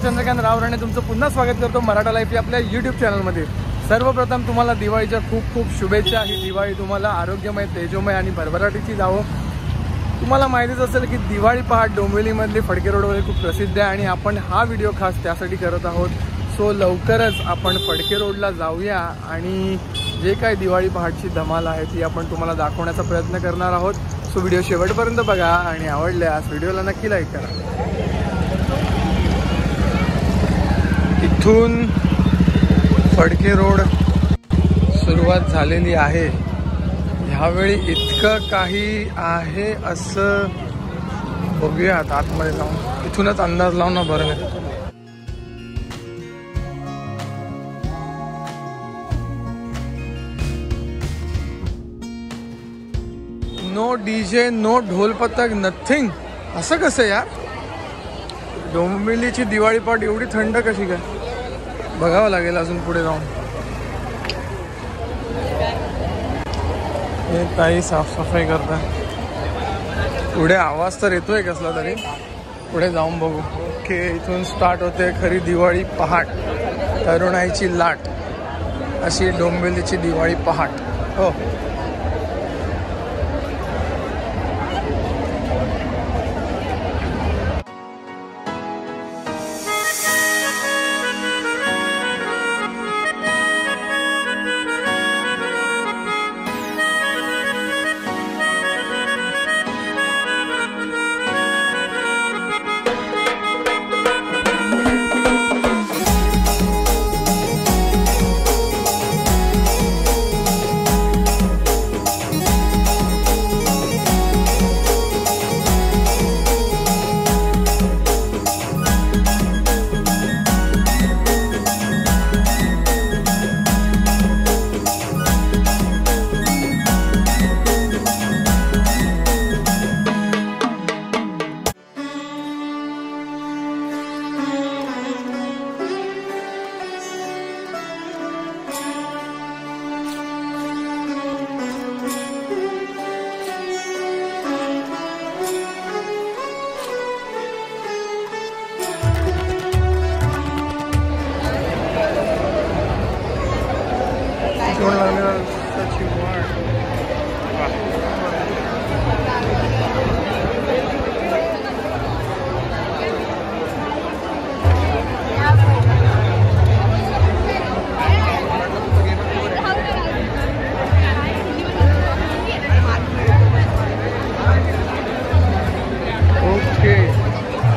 चंद्रकांत रावराणे तुमचं पुन्हा स्वागत करतो मराठा लाईफ या आपल्या यूट्यूब चॅनलमध्ये। सर्वप्रथम तुम्हाला दिवाळीच्या खूप खूप शुभेच्छा। ही दिवाळी तुम्हाला आरोग्यमय, तेजोमय आणि भरभराटीची जावो। तुम्हाला माहितीच असेल की दिवाळी पहाट डोंबिवलीमधली फडके रोडवर खूप प्रसिद्ध आहे आणि आपण हा व्हिडिओ खास त्यासाठी करत आहोत। सो लवकरच आपण फडके रोडला जाऊया आणि जे काही दिवाळी पहाटची धमाल आहे ती आपण तुम्हाला दाखवण्याचा प्रयत्न करणार आहोत। सो व्हिडिओ शेवटपर्यंत बघा आणि आवडल्यास व्हिडिओला नक्की लाईक करा। इथून फडके रोड सुरुवात झालेली आहे। ह्यावेळी इतकं काही आहे असं बघूयात आतमध्ये जाऊन, इथूनच अंदाज लावून ना बरं नाही। नो डीजे, नो ढोल पथक, नथिंग। असं कसं यार, डोंबिवलीची दिवाळी पहाट एवढी थंड कशी काय? बघावं लागेल अजून पुढे जाऊन। हे ताई साफसफाई करतात। पुढे आवाज तर येतोय कसला तरी, पुढे जाऊन बघू। ओके, इथून स्टार्ट होते खरी दिवाळी पहाट, तरुणाईची लाट, अशी डोंबिवलीची दिवाळी पहाट। हो,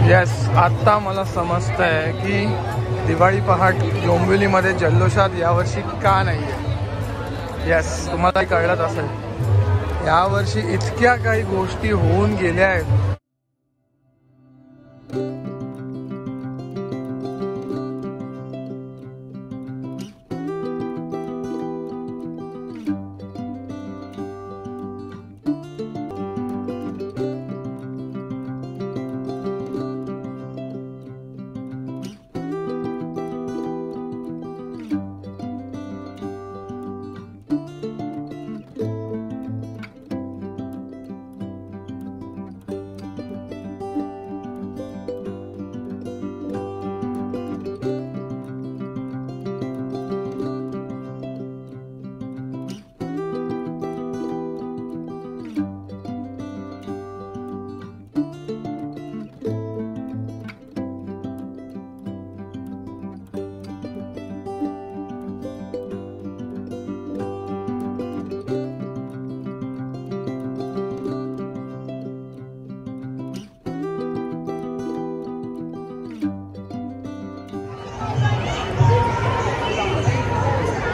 येस, आता मला समजतंय की दिवाळी पहाट डोंबिवलीमध्ये जल्लोषात यावर्षी का नाही आहे। येस, तुम्हालाही कळलंच असेल, यावर्षी इतक्या काही गोष्टी होऊन गेल्या आहेत।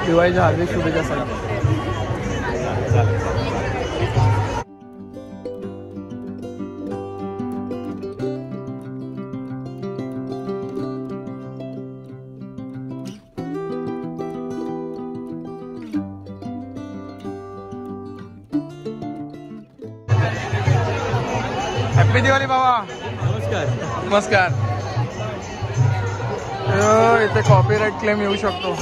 दिवाळीच्या हार्दिक शुभेच्छा सगळ्यांना। हॅपी दिवाळी बाबा। नमस्कार। नमस्कार। इथे कॉपीराइट क्लेम येऊ शकतो।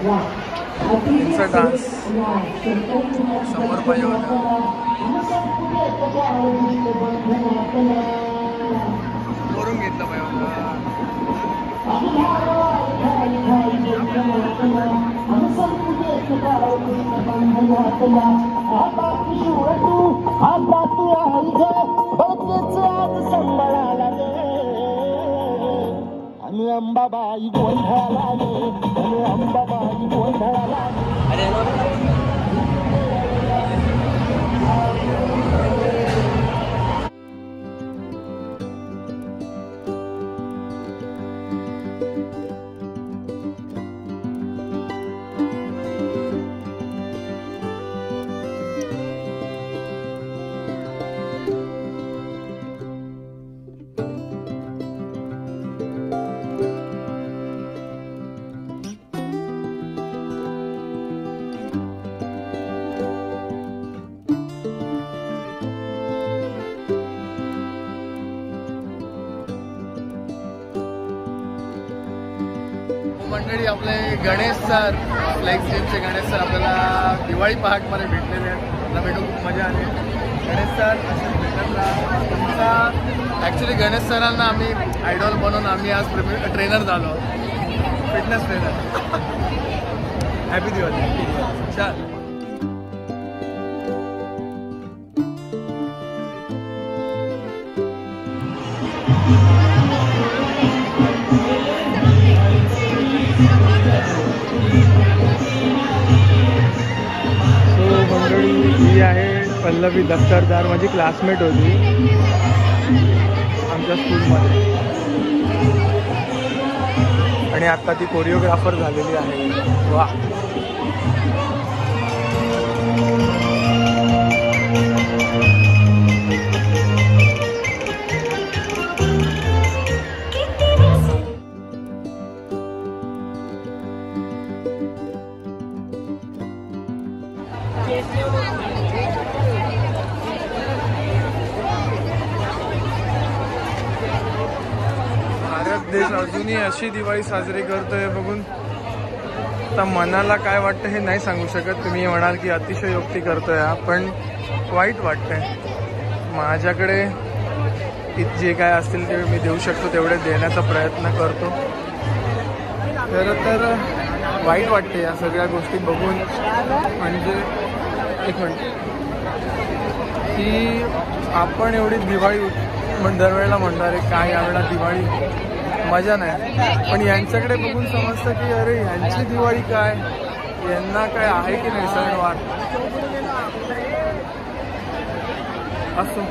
त्यांचा डान्स समोर पाहिजे होता. करून घेतलं पाहिजे होता. अंबाबाई गोंधळाला अंबाबाई गोंधळाला. मंडळी, आपले गणेश सर, फ्लेक्स जिमचे गणेश सर आपल्याला दिवाळी पहाटमध्ये भेटलेले आहेत. त्यांना भेटून खूप मजा आली. गणेश सर असे भेटत राहा. तुमचा ॲक्च्युली गणेश सरांना आम्ही आयडॉल बनवून आम्ही आज ट्रेनर झालो, फिटनेस ट्रेनर. हॅपी दिवाळी. छान. ही आहे पल्लवी दफ्तरदार, माझी क्लासमेट होती आमच्या स्कूलमध्ये आणि आता ती कोरिओग्राफर झालेली आहे. वा. भारत देश अजूनही अशी दिवाळी साजरी करतोय बघून आता मनाला काय वाटतं हे नाही सांगू शकत. तुम्ही म्हणाल की अतिशयोक्ती करतोय हा, पण वाईट वाटतंय. माझ्याकडे जे काय असतील ते मी देऊ शकतो तेवढे देण्याचा प्रयत्न करतो. खरं तर वाईट वाटते या सगळ्या गोष्टी बघून. म्हणजे एक मिनिट, की आपण एवढी दिवाळी दरवेळेला म्हणणार आहे काय यावेळेला दिवाळी मजा नाही, पण यांच्याकडे बघून समजतं की अरे यांची दिवाळी काय, यांना काय आहे की नाही सणवार. असो.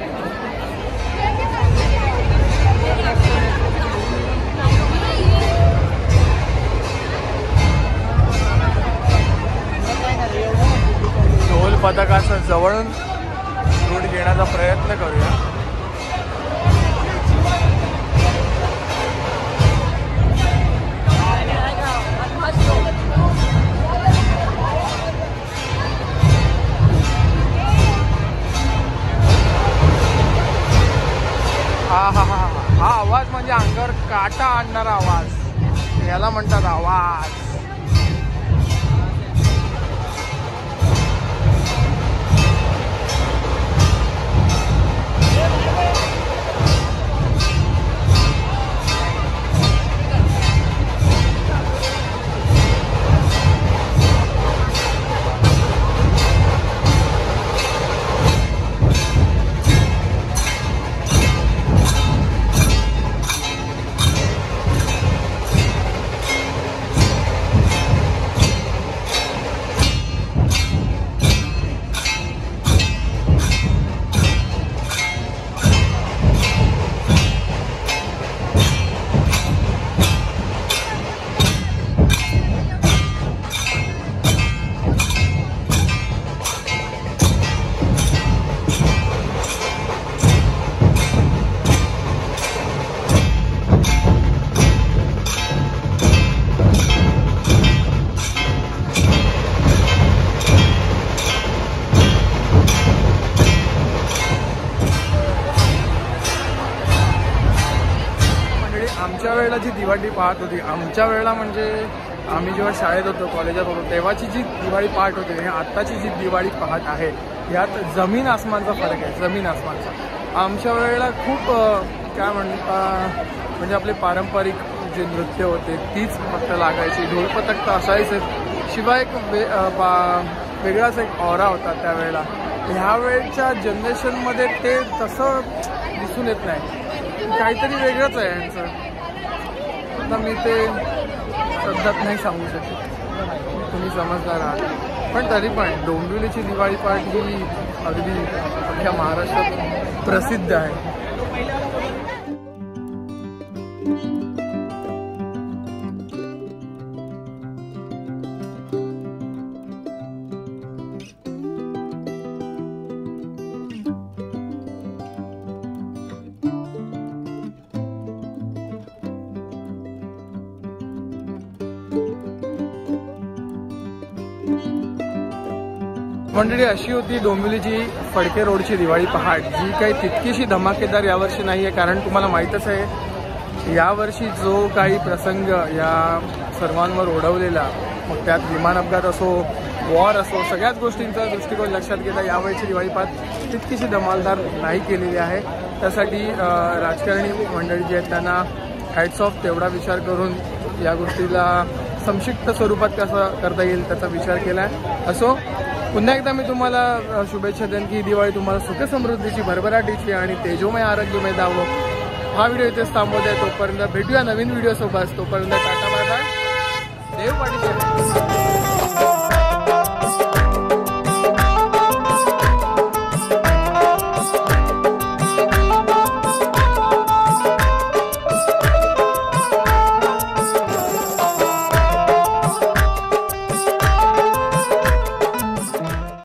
ढोल पथकाचा जवळून शूट घेण्याचा प्रयत्न करूया. हा आवाज म्हणजे अंगावर काटा आणणारा आवाज, याला म्हणतात आवाज. दिवाळी पाहत होती आमच्या वेळेला, म्हणजे आम्ही जेव्हा शाळेत होतो, कॉलेजात होतो, तेव्हाची जी दिवाळी पाहत होती आणि आत्ताची जी दिवाळी पाहत आहे यात जमीन आसमानचा फरक आहे, जमीन आसमानचा. आमच्या वेळेला खूप काय म्हणजे आपले पारंपरिक जे नृत्य होते तीच फक्त लागायची, ढोलपथक तर असायचे, शिवाय एक वेगळाच एक ऑरा होता त्यावेळेला. ह्या वेळच्या जनरेशनमध्ये ते तसं दिसून येत नाही, काहीतरी वेगळंच आहे यांचं. आता मी ते शब्दात नाही सांगू शकत, तुम्ही समजदार आहात. पण तरी पण डोंबिवलीची दिवाळी पहाट ही अगदी अख्ख्या महाराष्ट्रात प्रसिद्ध आहे. मंडळी, अशी होती डोंबिवलीची फडके रोडची दिवाळी पहाट, जी काही तितकीशी धमाकेदार यावर्षी नाही आहे. कारण तुम्हाला माहीतच आहे यावर्षी जो काही प्रसंग या सर्वांवर ओढवलेला, मग त्यात विमान अपघात असो, वॉर असो, सगळ्याच गोष्टींचा दृष्टिकोन लक्षात घेता यावेळीची दिवाळी पहाट तितकीशी धमालदार नाही केलेली आहे. त्यासाठी राजकारणी मंडळी जी आहेत त्यांना हॅट्स ऑफ. तेवढा विचार करून या गोष्टीला संक्षिप्त स्वरूपात कसं करता येईल त्याचा विचार केला आहे. असो, पुन्हा एकदा मी तुम्हाला शुभेच्छा देईन की ही दिवाळी तुम्हाला सुखसमृद्धीची, भरभराटीची आणि तेजोमय आरोग्यमय जावो. हा व्हिडिओ इथेच थांबवत आहे. तोपर्यंत भेटूया नवीन व्हिडिओसोबत. तोपर्यंत टाटा बाय बाय. देव पाटील.